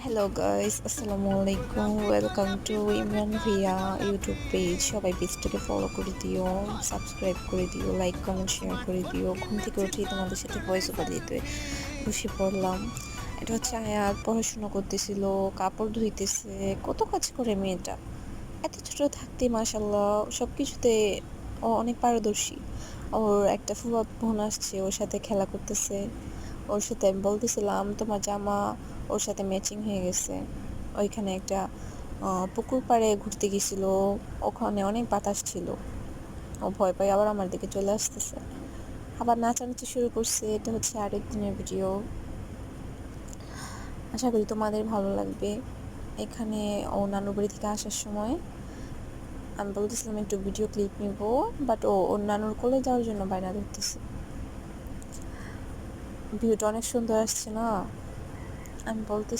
Hello guys, আসসালামু আলাইকুম। Welcome to Imran ভিয়া ইউটিউব পেজ। সবাই পেজটাকে ফলো করে দিও, সাবস্ক্রাইব করে দিও, লাইক কমেন্ট শেয়ার করে দিও। ঘুম থেকে উঠেই তোমাদের সাথে ভয়েস ওভার দিতে বসে পড়লাম। এটা হচ্ছে আয়াত পড়াশোনা করতেছিল, কাপড় ধুইতেছে, কত কাজ করে মেয়েটা। এত ছোট থাকতে মাশাল্লাহ সব কিছুতে ও অনেক পারদর্শী। ওর একটা ফুফাতো বোন আসছে, ওর সাথে খেলা করতেছে। ওর সাথে আমি বলতেছিলাম তোমার জামা ওর সাথে ম্যাচিং হয়ে গেছে। ওইখানে একটা পুকুর পাড়ে ঘুরতে গেছিল, ওখানে অনেক বাতাস ছিল। ও ভয় পায় আবার আমার দিকে চলে আসতেছে, আবার নাচানাচি শুরু করছে। এটা হচ্ছে আরেক দিনের ভিডিও, আশা করি তোমাদের ভালো লাগবে। এখানে ও নানুর বাড়ি থেকে আসার সময় আমি বলতেছিলাম একটু ভিডিও ক্লিপ নিব, বাট ও ওর নানুর কোলে যাওয়ার জন্য বায়না ধরতেছে। ভিউটা অনেক সুন্দর আসছে না, আমি বলতে